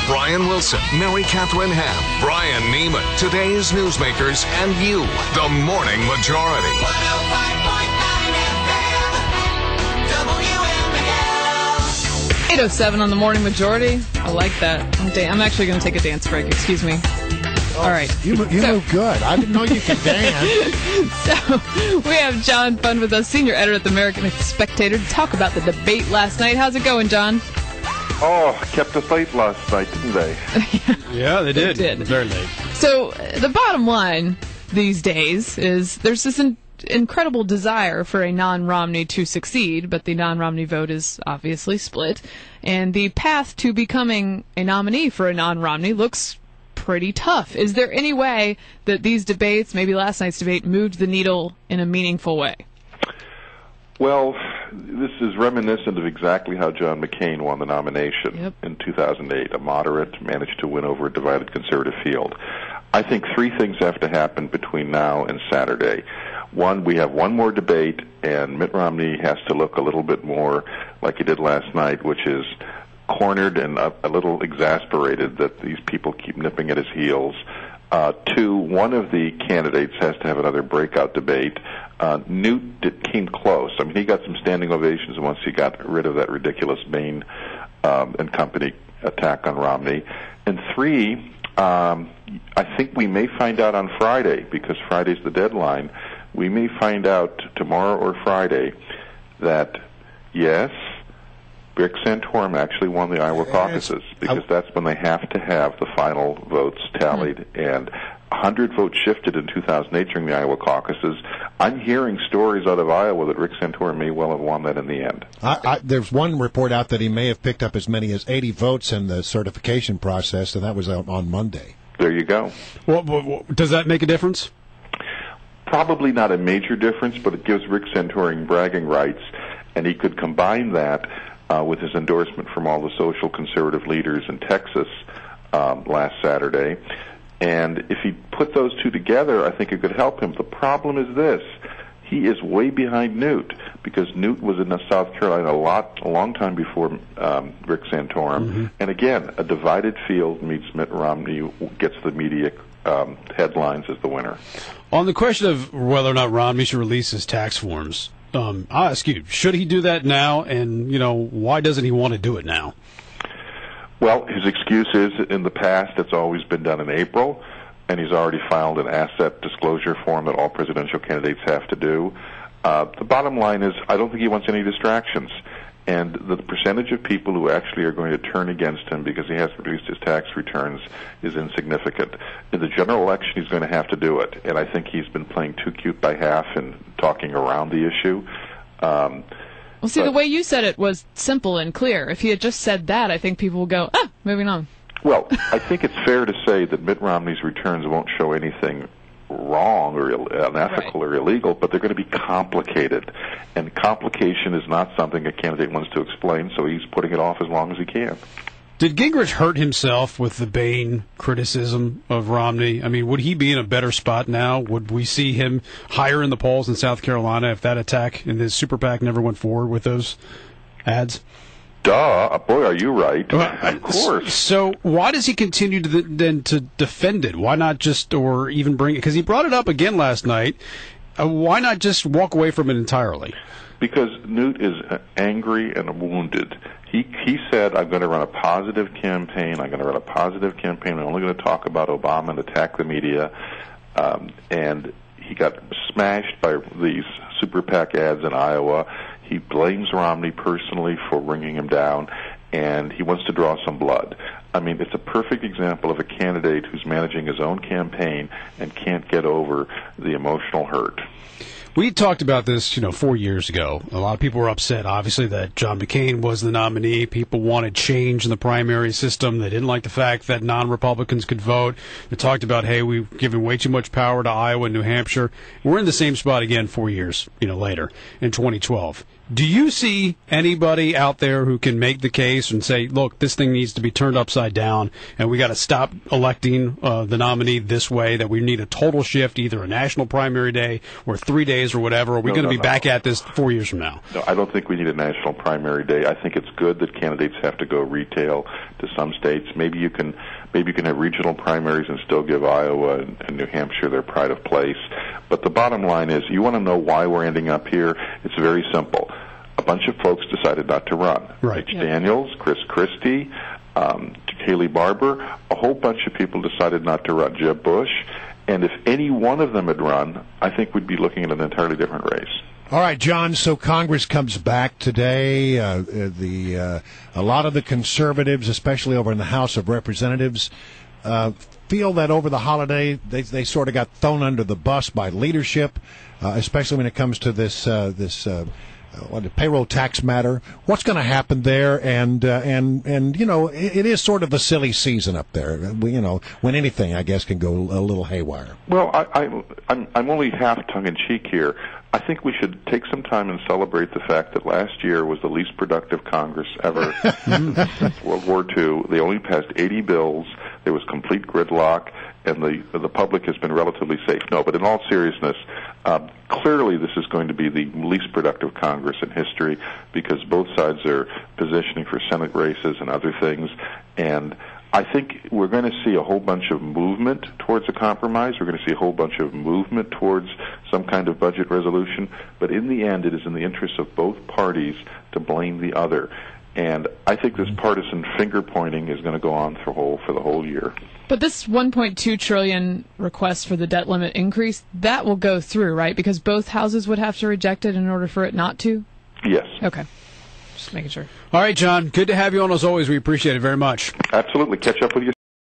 Brian Wilson, Mary Catherine Ham, Brian Neiman, today's newsmakers, and you, the Morning Majority. 105.9 FM, WMAL. 8:07 on the Morning Majority. I like that. I'm actually going to take a dance break. Excuse me. All right. You move good. I didn't know you could dance. So we have John Fund with us, senior editor at the American Spectator, to talk about the debate last night. How's it going, John? Oh, kept us late last night, didn't they? Yeah, they did. Very late. So the bottom line these days is there's this incredible desire for a non-Romney to succeed, but the non-Romney vote is obviously split. And the path to becoming a nominee for a non-Romney looks pretty tough. Is there any way that these debates, maybe last night's debate, moved the needle in a meaningful way? Well, this is reminiscent of exactly how John McCain won the nomination in 2008. A moderate managed to win over a divided conservative field. I think three things have to happen between now and Saturday. One, we have one more debate, and Mitt Romney has to look a little bit more like he did last night, which is cornered and a little exasperated that these people keep nipping at his heels. Two, one of the candidates has to have another breakout debate. Newt came close. I mean, he got some standing ovations once he got rid of that ridiculous Bain and Company attack on Romney. And three, I think we may find out on Friday, because Friday's the deadline. We may find out tomorrow or Friday that, yes, Rick Santorum actually won the Iowa caucuses, because that's when they have to have the final votes tallied. And 100 votes shifted in 2008 during the Iowa caucuses. I'm hearing stories out of Iowa that Rick Santorum may well have won that in the end. There's one report out that he may have picked up as many as 80 votes in the certification process, and that was out on Monday. There you go. Well, does that make a difference? Probably not a major difference, but it gives Rick Santorum bragging rights, and he could combine that with his endorsement from all the social conservative leaders in Texas last Saturday. And if he put those two together, I think it could help him. The problem is this. He is way behind Newt, because Newt was in South Carolina a long time before Rick Santorum. Mm-hmm. And again, a divided field meets Mitt Romney, gets the media headlines as the winner. On the question of whether or not Romney should release his tax forms, I'll ask you, should he do that now? And, why doesn't he want to do it now? Well, his excuse is in the past it's always been done in April, and he's already filed an asset disclosure form that all presidential candidates have to do. The bottom line is I don't think he wants any distractions. And the percentage of people who actually are going to turn against him because he hasn't released his tax returns is insignificant. In the general election, he's going to have to do it. And I think he's been playing too cute by half and talking around the issue. The way you said it was simple and clear. If he had just said that, I think people would go, moving on. Well, I think it's fair to say that Mitt Romney's returns won't show anything wrong or unethical or illegal, but they're going to be complicated. And complication is not something a candidate wants to explain, so he's putting it off as long as he can. Did Gingrich hurt himself with the Bain criticism of Romney? I mean, would he be in a better spot now? Would we see him higher in the polls in South Carolina if that attack in his super PAC never went forward with those ads? Duh. Boy, are you right. Of course. So why does he continue to defend it? Why not just, or even bring it? Because he brought it up again last night. Why not just walk away from it entirely? Because Newt is angry and wounded. He said, I'm going to run a positive campaign. I'm only going to talk about Obama and attack the media. And he got smashed by these super PAC ads in Iowa. He blames Romney personally for bringing him down, and he wants to draw some blood. I mean, it's a perfect example of a candidate who's managing his own campaign and can't get over the emotional hurt. We talked about this, 4 years ago. A lot of people were upset, obviously, that John McCain was the nominee. People wanted change in the primary system. They didn't like the fact that non-Republicans could vote. They talked about, hey, we've given way too much power to Iowa and New Hampshire. We're in the same spot again 4 years, later, in 2012. Do you see anybody out there who can make the case and say, look, this thing needs to be turned upside down and we got to stop electing the nominee this way, that we need a total shift, either a national primary day or 3 days or whatever? Are we going to be back at this 4 years from now? No, I don't think we need a national primary day. I think it's good that candidates have to go retail to some states. Maybe you can have regional primaries and still give Iowa and New Hampshire their pride of place. But the bottom line is, you want to know why we're ending up here? It's very simple. A bunch of folks decided not to run. Right. Mitch Daniels, Chris Christie, Haley Barbour, a whole bunch of people decided not to run. Jeb Bush. And if any one of them had run, I think we'd be looking at an entirely different race. All right, John, so Congress comes back today. A lot of the conservatives, especially over in the House of Representatives, feel that over the holiday they sort of got thrown under the bus by leadership, especially when it comes to this payroll tax matter. What's going to happen there? And you know, it is sort of a silly season up there. You know, when anything, I guess, can go a little haywire. Well, I'm only half tongue-in-cheek here. I think we should take some time and celebrate the fact that last year was the least productive Congress ever since World War II. They only passed 80 bills. There was complete gridlock, and the public has been relatively safe. No, but in all seriousness, clearly this is going to be the least productive Congress in history, because both sides are positioning for Senate races and other things. And I think we're going to see a whole bunch of movement towards a compromise. We're going to see a whole bunch of movement towards some kind of budget resolution. But in the end, it is in the interest of both parties to blame the other. And I think this partisan finger-pointing is going to go on for the whole year. But this $1.2 trillion request for the debt limit increase, that will go through, right? Because both houses would have to reject it in order for it not to? Yes. Okay. Just making sure. All right, John. Good to have you on as always. We appreciate it very much. Absolutely. Catch up with you